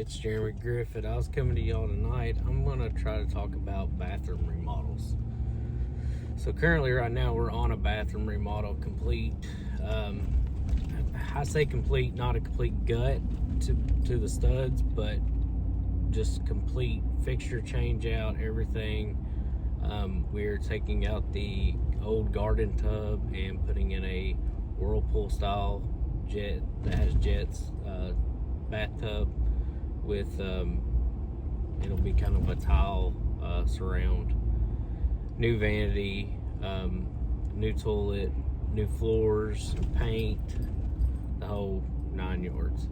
it's Jeremy Griffith. I was coming to y'all tonight. I'm going to try to talk about bathroom remodels. So currently right now we're on a bathroom remodel complete. I say complete, not a complete gut to the studs, but just complete fixture change out, everything. We're taking out the old garden tub and putting in a Whirlpool style jet that has jets bathtub with it'll be kind of a tile surround, new vanity, new toilet, new floors, paint, the whole 9 yards.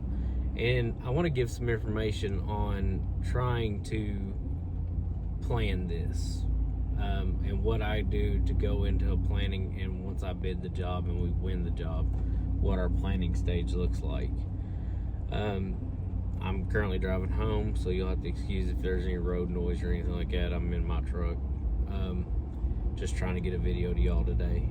And I want to give some information on trying to plan this, and what I do to go into a planning, and once I bid the job and we win the job, what our planning stage looks like. I'm currently driving home, so you'll have to excuse if there's any road noise or anything like that. I'm in my truck, just trying to get a video to y'all today.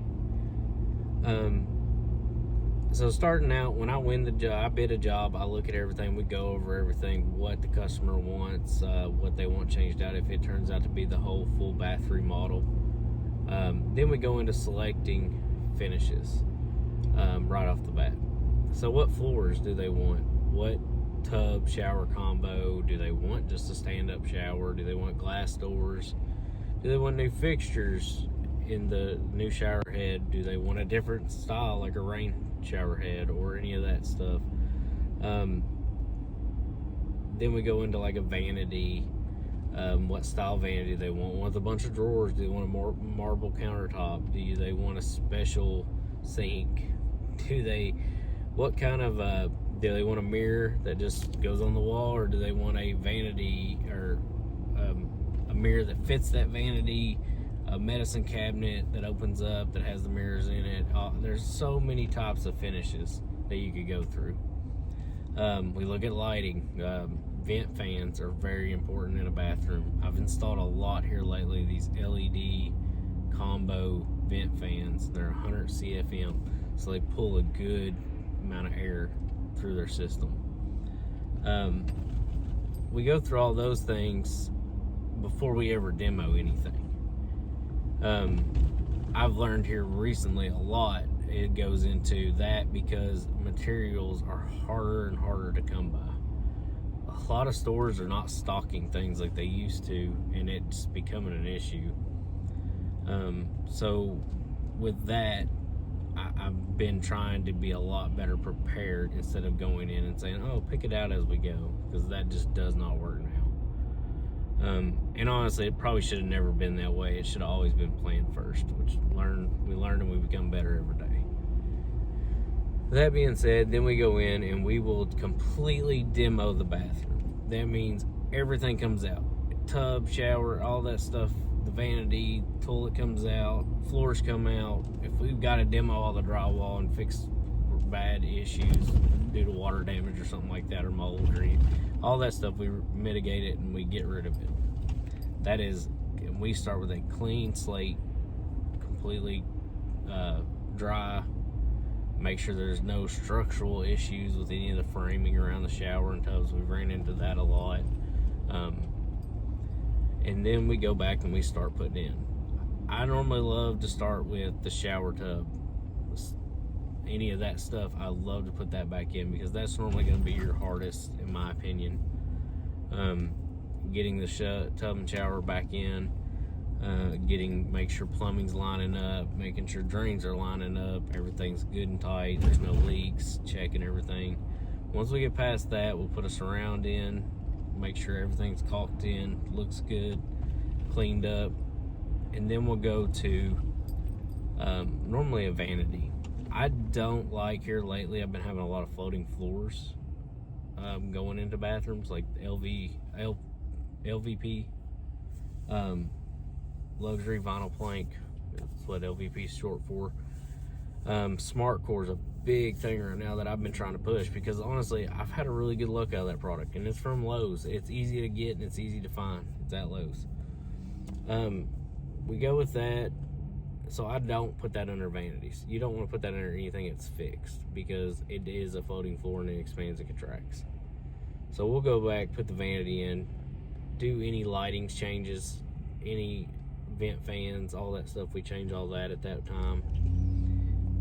So starting out, when I win the job, I bid a job, I look at everything, we go over everything, what the customer wants, what they want changed out if it turns out to be the whole full bath remodel. Then we go into selecting finishes right off the bat. So what floors do they want? What tub shower combo? Do they want just a stand-up shower? Do they want glass doors? Do they want new fixtures in the new shower head? Do they want a different style, like a rain shower head or any of that stuff? Then we go into like a vanity. What style vanity they want? With a bunch of drawers? Do they want a more marble countertop? Do they want a special sink? What kind of do they want a mirror that just goes on the wall, or do they want a vanity or a mirror that fits that vanity, a medicine cabinet that opens up that has the mirrors in it? There's so many types of finishes that you could go through. We look at lighting. Vent fans are very important in a bathroom. I've installed a lot here lately, these LED combo vent fans. They're 100 CFM, so they pull a good amount of air through their system. We go through all those things before we ever demo anything. I've learned here recently a lot. It goes into that because materials are harder and harder to come by. A lot of stores are not stocking things like they used to, and it's becoming an issue. So with that, I've been trying to be a lot better prepared instead of going in and saying, oh, pick it out as we go, because that just does not work now. And honestly, it probably should have never been that way. It should have always been planned first, which we learned and we become better every day. That being said, then we go in and we will completely demo the bathroom. That means everything comes out. Tub, shower, all that stuff, the vanity, toilet comes out, floors come out. If we've got to demo all the drywall and fix bad issues due to water damage or something like that, or mold or anything, all that stuff, we mitigate it and we get rid of it. That is, and we start with a clean slate, completely dry. Make sure there's no structural issues with any of the framing around the shower and tubs. We've ran into that a lot. And then we go back and we start putting in. I normally love to start with the shower tub. Any of that stuff, I love to put that back in because that's normally going to be your hardest, in my opinion. Getting the tub and shower back in, make sure plumbing's lining up, making sure drains are lining up, everything's good and tight, there's no leaks, checking everything. Once we get past that, we'll put a surround in, make sure everything's caulked in, looks good, cleaned up, and then we'll go to normally a vanity. I don't like here lately, I've been having a lot of floating floors going into bathrooms, like LVP, luxury vinyl plank. That's what LVP is short for. Smart Core is a big thing right now that I've been trying to push because honestly, I've had a really good look out of that product, and it's from Lowe's. It's easy to get and it's easy to find. It's at Lowe's. We go with that. So I don't put that under vanities. You don't want to put that under anything that's fixed because it is a floating floor and it expands and contracts. So we'll go back, put the vanity in, do any lighting changes, any vent fans, all that stuff. We change all that at that time.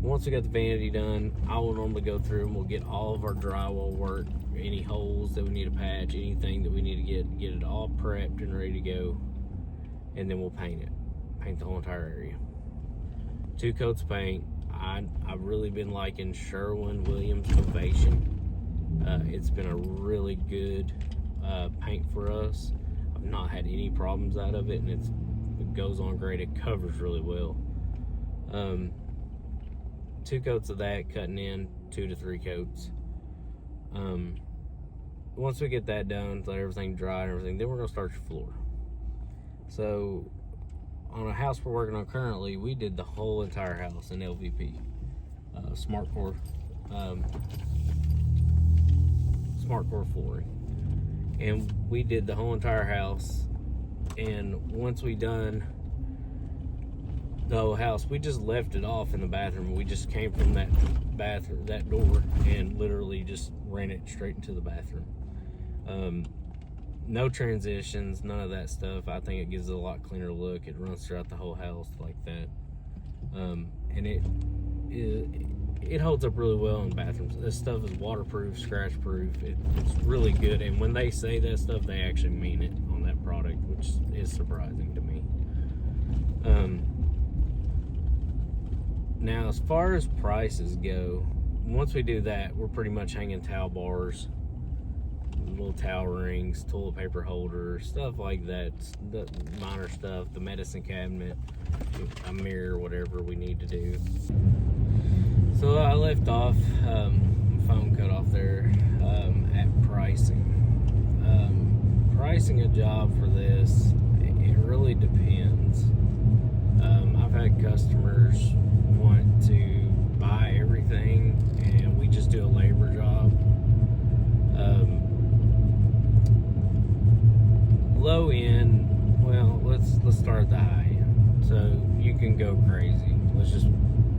Once we got the vanity done, I will normally go through and we'll get all of our drywall work, any holes that we need to patch, anything that we need to get it all prepped and ready to go, and then we'll paint the whole entire area. 2 coats of paint. I've really been liking Sherwin-Williams Ovation. It's been a really good paint for us. I've not had any problems out of it, and it goes on great. It covers really well. 2 coats of that, cutting in 2 to 3 coats. Once we get that done, let everything dry and everything, then we're gonna start your floor. So on a house we're working on currently, we did the whole entire house in LVP, SmartCore flooring, and we did the whole entire house. And once we done the whole house, we just left it off in the bathroom. We just came from that door, and literally just ran it straight into the bathroom. No transitions, none of that stuff. I think it gives it a lot cleaner look. It runs throughout the whole house like that, and it holds up really well in bathrooms. This stuff is waterproof, scratch proof. It's really good, and when they say that stuff, they actually mean it on that product, which is surprising to me. Now, as far as prices go, once we do that, we're pretty much hanging towel bars, little towel rings, toilet paper holders, stuff like that, the minor stuff, the medicine cabinet, a mirror, whatever we need to do. So I left off, phone cut off there, at pricing. Pricing a job for this, it really depends. I've had customers want to buy everything and we just do a labor job. Low end, well, let's start at the high end. So you can go crazy.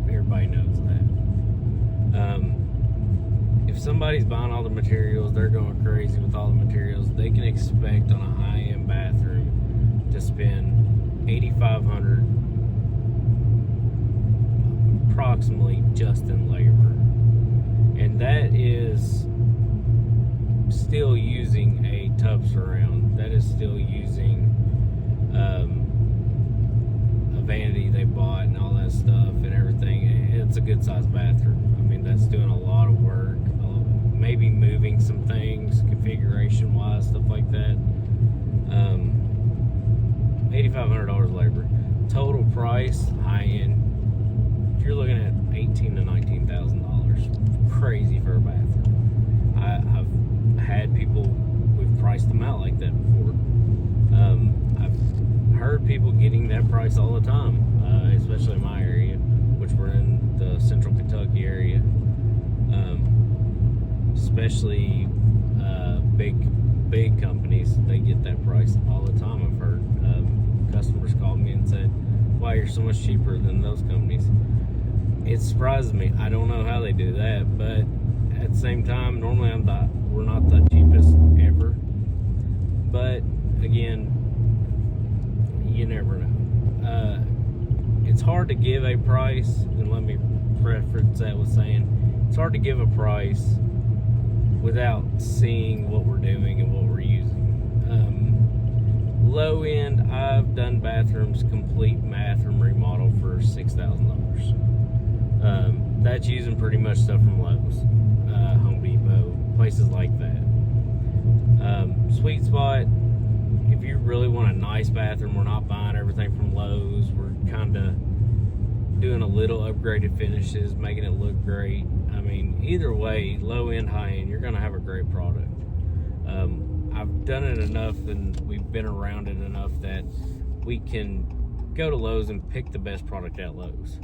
Everybody knows that. If somebody's buying all the materials, they're going crazy with all the materials. They can expect on a high-end bathroom to spend $8,500 approximately just in labor, and that is still using a tub surround. That is still using a vanity they bought and all that stuff and everything. It's a good sized bathroom. I mean, that's doing a lot of work, maybe moving some things configuration wise, stuff like that. $8,500 labor. Total price, high end, you're looking at $18,000 to $19,000. Crazy for a bathroom. I've had people, we've priced them out like that before. I've heard people getting that price all the time, especially in my area, which we're in the central Kentucky area. Especially big companies, they get that price all the time. I've heard customers call me and said, "Why you're so much cheaper than those companies?" It surprises me. I don't know how they do that, but at the same time, normally we're not the cheapest ever. But again, you never know. It's hard to give a price, and let me preface that with saying it's hard to give a price without seeing what we're doing and what we're using. Low end, I've done bathrooms, complete bathroom remodel for $6,000. That's using pretty much stuff from Lowe's, Home Depot, places like that. Sweet spot, if you really want a nice bathroom, we're not buying everything from Lowe's. We're kind of doing a little upgraded finishes, making it look great. I mean, either way, low end, high end, you're going to have a great product. I've done it enough and we've been around it enough that we can go to Lowe's and pick the best product at Lowe's.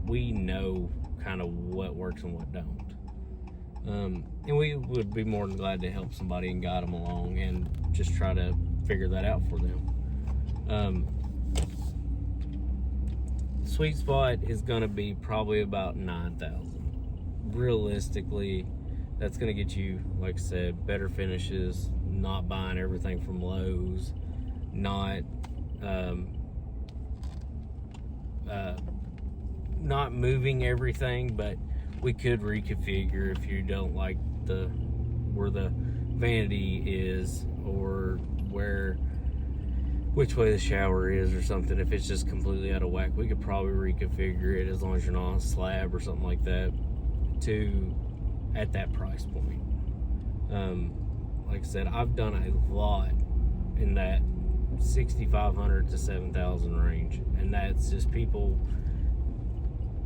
We know kind of what works and what don't. And we would be more than glad to help somebody and guide them along and just try to figure that out for them. Sweet spot is going to be probably about $9,000. Realistically, That's going to get you, like I said, better finishes, not buying everything from Lowe's, not not moving everything, but we could reconfigure if you don't like where the vanity is, or which way the shower is or something. If it's just completely out of whack, we could probably reconfigure it, as long as you're not on a slab or something like that, at that price point. Like I said, I've done a lot in that $6,500 to $7,000 range, and that's just people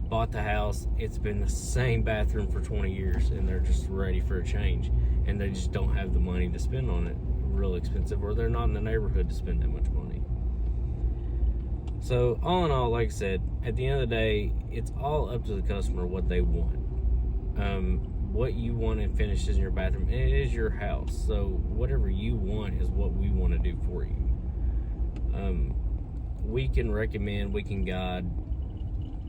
bought the house, it's been the same bathroom for 20 years, and they're just ready for a change, and they just don't have the money to spend on it real expensive, or they're not in the neighborhood to spend that much money. So all in all, like I said, at the end of the day, it's all up to the customer what they want. What you want and finishes in your bathroom, it is your house, so whatever you want is what we want to do for you. We can recommend, we can guide,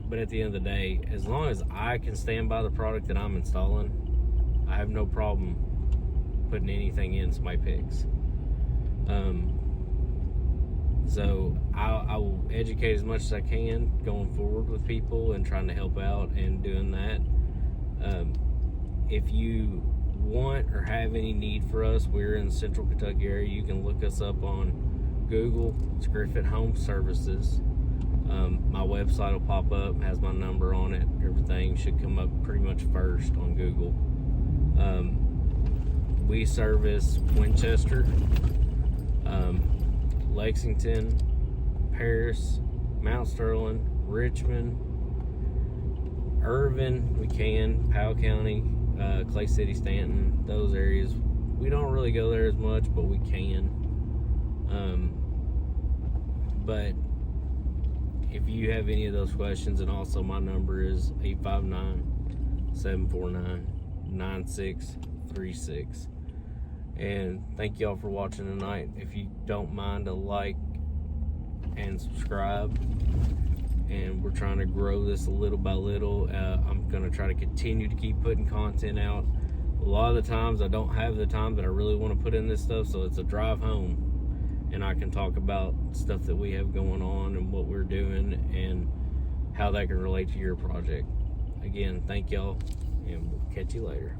but at the end of the day, as long as I can stand by the product that I'm installing, I have no problem putting anything in my picks. So I will educate as much as I can going forward with people and trying to help out and doing that. If you want or have any need for us, we're in the Central Kentucky area. You can look us up on Google. It's Griffin Home Services. My website will pop up, has my number on it. Everything should come up pretty much first on Google. We service Winchester, Lexington, Paris, Mount Sterling, Richmond, Irvin, we can, Powell County, Clay City, Stanton, those areas. We don't really go there as much, but we can. But if you have any of those questions, and also my number is 859-749-9636. And thank y'all for watching tonight. If you don't mind, a like and subscribe. And we're trying to grow this a little by little. I'm going to try to continue to keep putting content out. A lot of the times I don't have the time that I really want to put in this stuff, so it's a drive home, and I can talk about stuff that we have going on and what we're doing and how that can relate to your project. Again, thank y'all, and we'll catch you later.